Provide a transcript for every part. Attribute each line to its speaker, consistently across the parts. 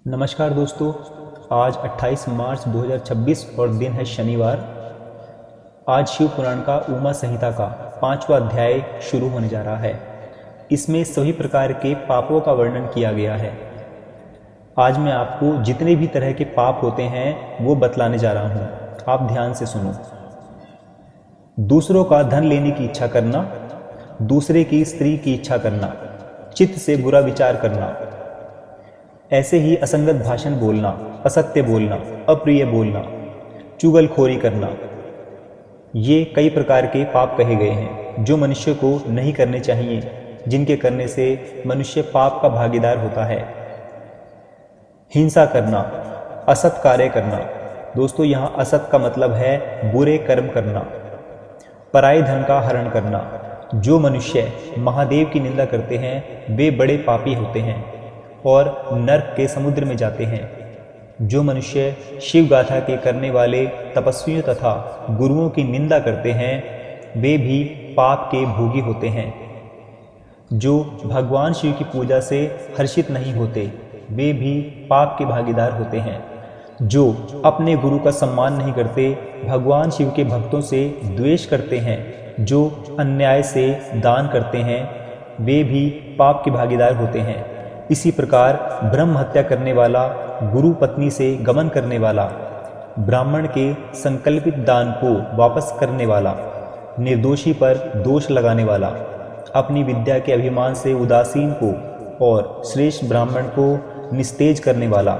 Speaker 1: नमस्कार दोस्तों, आज 28 मार्च 2026 और दिन है शनिवार। आज शिव पुराण का उमा संहिता का 5वां अध्याय शुरू होने जा रहा है। इसमें सभी प्रकार के पापों का वर्णन किया गया है। आज मैं आपको जितने भी तरह के पाप होते हैं वो बतलाने जा रहा हूँ, आप ध्यान से सुनो। दूसरों का धन लेने की इच्छा करना, दूसरे की स्त्री की इच्छा करना, चित्त से बुरा विचार करना, ऐसे ही असंगत भाषण बोलना, असत्य बोलना, अप्रिय बोलना, चुगलखोरी करना, ये कई प्रकार के पाप कहे गए हैं जो मनुष्य को नहीं करने चाहिए, जिनके करने से मनुष्य पाप का भागीदार होता है। हिंसा करना, असत कार्य करना। दोस्तों, यहाँ असत का मतलब है बुरे कर्म करना। पराये धन का हरण करना। जो मनुष्य महादेव की निंदा करते हैं वे बड़े पापी होते हैं और नरक के समुद्र में जाते हैं। जो मनुष्य शिव गाथा के करने वाले तपस्वियों तथा गुरुओं की निंदा करते हैं वे भी पाप के भोगी होते हैं। जो भगवान शिव की पूजा से हर्षित नहीं होते वे भी पाप के भागीदार होते हैं। जो अपने गुरु का सम्मान नहीं करते, भगवान शिव के भक्तों से द्वेष करते हैं, जो अन्याय से दान करते हैं वे भी पाप के भागीदार होते हैं। इसी प्रकार ब्रह्म हत्या करने वाला, गुरु पत्नी से गमन करने वाला, ब्राह्मण के संकल्पित दान को वापस करने वाला, निर्दोषी पर दोष लगाने वाला, अपनी विद्या के अभिमान से उदासीन को और श्रेष्ठ ब्राह्मण को निस्तेज करने वाला,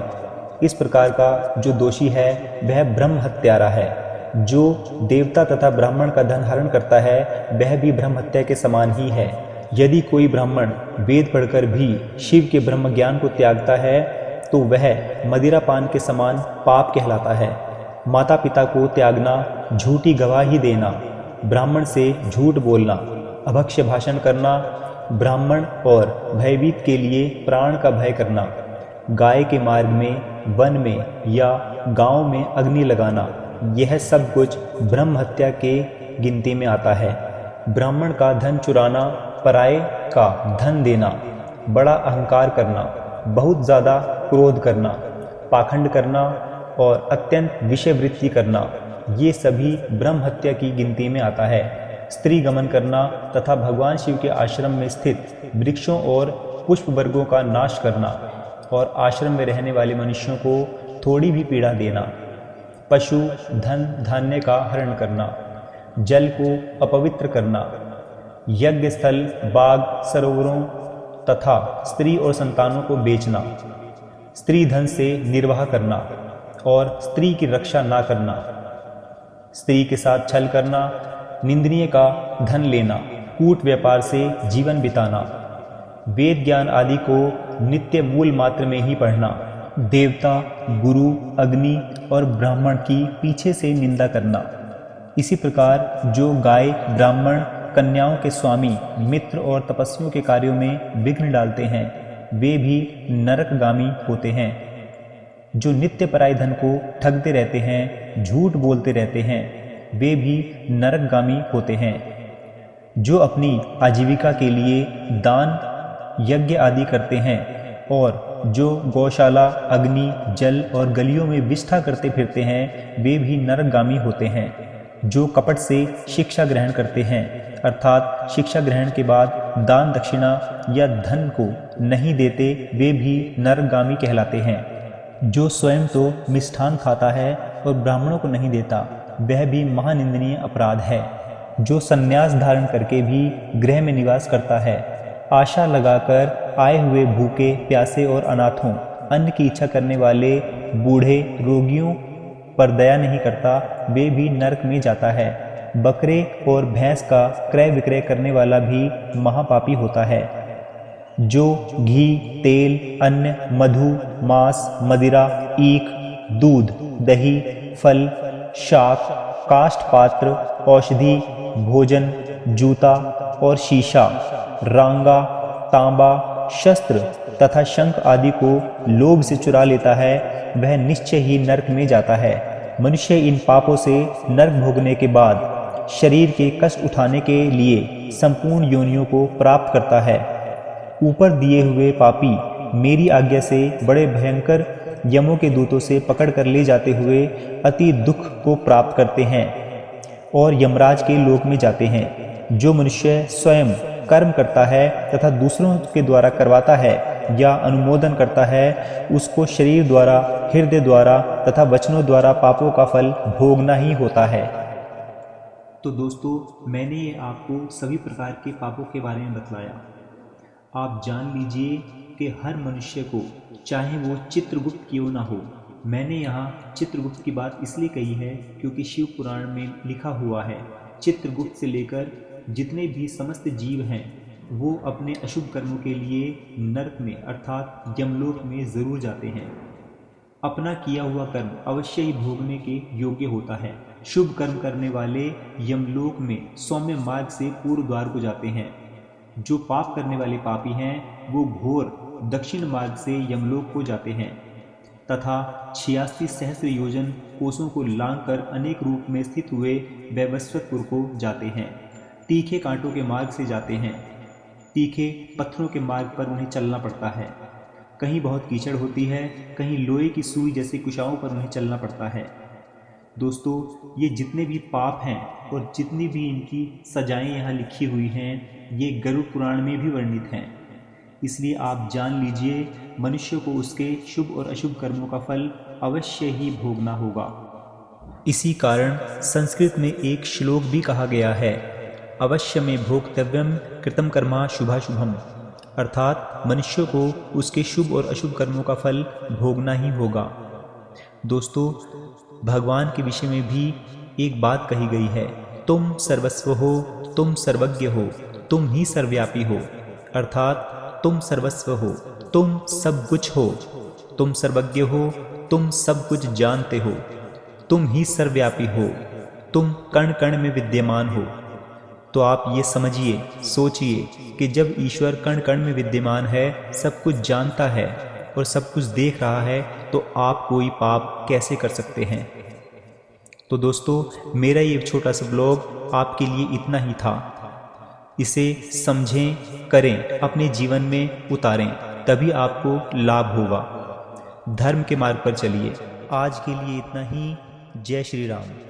Speaker 1: इस प्रकार का जो दोषी है वह ब्रह्म हत्यारा है। जो देवता तथा ब्राह्मण का धन हरण करता है वह भी ब्रह्म हत्या के समान ही है। यदि कोई ब्राह्मण वेद पढ़कर भी शिव के ब्रह्म ज्ञान को त्यागता है तो वह मदिरा पान के समान पाप कहलाता है। माता पिता को त्यागना, झूठी गवाही देना, ब्राह्मण से झूठ बोलना, अभक्ष्य भाषण करना, ब्राह्मण और भयभीत के लिए प्राण का भय करना, गाय के मार्ग में, वन में या गांव में अग्नि लगाना, यह सब कुछ ब्रह्म हत्या के गिनती में आता है। ब्राह्मण का धन चुराना, पराये का धन देना, बड़ा अहंकार करना, बहुत ज़्यादा क्रोध करना, पाखंड करना और अत्यंत विषय वृत्ति करना, ये सभी ब्रह्म हत्या की गिनती में आता है। स्त्री गमन करना तथा भगवान शिव के आश्रम में स्थित वृक्षों और पुष्प वर्गों का नाश करना और आश्रम में रहने वाले मनुष्यों को थोड़ी भी पीड़ा देना, पशु धन धान्य का हरण करना, जल को अपवित्र करना, यज्ञ स्थल, बाग, सरोवरों तथा स्त्री और संतानों को बेचना, स्त्री धन से निर्वाह करना और स्त्री की रक्षा ना करना, स्त्री के साथ छल करना, निंदनीय का धन लेना, कूट व्यापार से जीवन बिताना, वेद ज्ञान आदि को नित्य मूल मात्र में ही पढ़ना, देवता, गुरु, अग्नि और ब्राह्मण की पीछे से निंदा करना। इसी प्रकार जो गाय, ब्राह्मण, कन्याओं के स्वामी, मित्र और तपस्वियों के कार्यों में विघ्न डालते हैं वे भी नरकगामी होते हैं। जो नित्य पराय धन को ठगते रहते हैं, झूठ बोलते रहते हैं, वे भी नरकगामी होते हैं। जो अपनी आजीविका के लिए दान, यज्ञ आदि करते हैं और जो गौशाला, अग्नि, जल और गलियों में विष्ठा करते फिरते हैं वे भी नरकगामी होते हैं। जो कपट से शिक्षा ग्रहण करते हैं अर्थात शिक्षा ग्रहण के बाद दान दक्षिणा या धन को नहीं देते वे भी नरकगामी कहलाते हैं। जो स्वयं तो मिष्ठान खाता है और ब्राह्मणों को नहीं देता वह भी महानिंदनीय अपराध है। जो संन्यास धारण करके भी गृह में निवास करता है, आशा लगाकर आए हुए भूखे, प्यासे और अनाथों, अन्न की इच्छा करने वाले बूढ़े, रोगियों पर दया नहीं करता वे भी नरक में जाता है। बकरे और भैंस का क्रय विक्रय करने वाला भी महापापी होता है। जो घी, तेल, अन्न, मधु, मांस, मदिरा, ईख, दूध, दही, फल, शाक, काष्ठ पात्र, औषधि, भोजन, जूता और शीशा, रांगा, तांबा, शस्त्र तथा शंख आदि को लोभ से चुरा लेता है वह निश्चय ही नरक में जाता है। मनुष्य इन पापों से नरक भोगने के बाद शरीर के कष्ट उठाने के लिए संपूर्ण योनियों को प्राप्त करता है। ऊपर दिए हुए पापी मेरी आज्ञा से बड़े भयंकर यमों के दूतों से पकड़ कर ले जाते हुए अति दुख को प्राप्त करते हैं और यमराज के लोक में जाते हैं। जो मनुष्य स्वयं कर्म करता है तथा दूसरों के द्वारा करवाता है या अनुमोदन करता है, उसको शरीर द्वारा, हृदय द्वारा तथा वचनों द्वारा पापों का फल भोगना ही होता है। तो दोस्तों, मैंने ये आपको सभी प्रकार के पापों के बारे में बतलाया। आप जान लीजिए कि हर मनुष्य को, चाहे वो चित्रगुप्त क्यों ना हो, मैंने यहाँ चित्रगुप्त की बात इसलिए कही है क्योंकि शिव पुराण में लिखा हुआ है, चित्रगुप्त से लेकर जितने भी समस्त जीव हैं वो अपने अशुभ कर्मों के लिए नरक में अर्थात यमलोक में ज़रूर जाते हैं। अपना किया हुआ कर्म अवश्य ही भोगने के योग्य होता है। शुभ कर्म करने वाले यमलोक में सौम्य मार्ग से पूर्व द्वार को जाते हैं। जो पाप करने वाले पापी हैं वो घोर दक्षिण मार्ग से यमलोक को जाते हैं तथा 86 सहस्त्र योजन कोसों को लांघ कर अनेक रूप में स्थित हुए वैवस्वतपुर को जाते हैं। तीखे कांटों के मार्ग से जाते हैं। तीखे पत्थरों के मार्ग पर उन्हें चलना पड़ता है। कहीं बहुत कीचड़ होती है, कहीं लोहे की सुई जैसे कुशाओं पर उन्हें चलना पड़ता है। दोस्तों, ये जितने भी पाप हैं और जितनी भी इनकी सजाएं यहाँ लिखी हुई हैं, ये गरुड़ पुराण में भी वर्णित हैं। इसलिए आप जान लीजिए, मनुष्य को उसके शुभ और अशुभ कर्मों का फल अवश्य ही भोगना होगा। इसी कारण संस्कृत में एक श्लोक भी कहा गया है, अवश्य में भोक्तव्यम कृतम कर्मा शुभाशुभम, अर्थात मनुष्य को उसके शुभ और अशुभ कर्मों का फल भोगना ही होगा। दोस्तों, भगवान के विषय में भी एक बात कही गई है, तुम सर्वस्व हो, तुम सर्वज्ञ हो, तुम ही सर्वव्यापी हो, अर्थात तुम सर्वस्व हो, तुम सब कुछ हो, तुम सर्वज्ञ हो, तुम सब कुछ जानते हो, तुम ही सर्वव्यापी हो, तुम कण कण में विद्यमान हो। तो आप ये समझिए, सोचिए कि जब ईश्वर कण कण में विद्यमान है, सब कुछ जानता है और सब कुछ देख रहा है, तो आप कोई पाप कैसे कर सकते हैं। तो दोस्तों, मेरा ये छोटा सा ब्लॉग आपके लिए इतना ही था। इसे समझें, करें, अपने जीवन में उतारें, तभी आपको लाभ होगा। धर्म के मार्ग पर चलिए। आज के लिए इतना ही। जय श्री राम।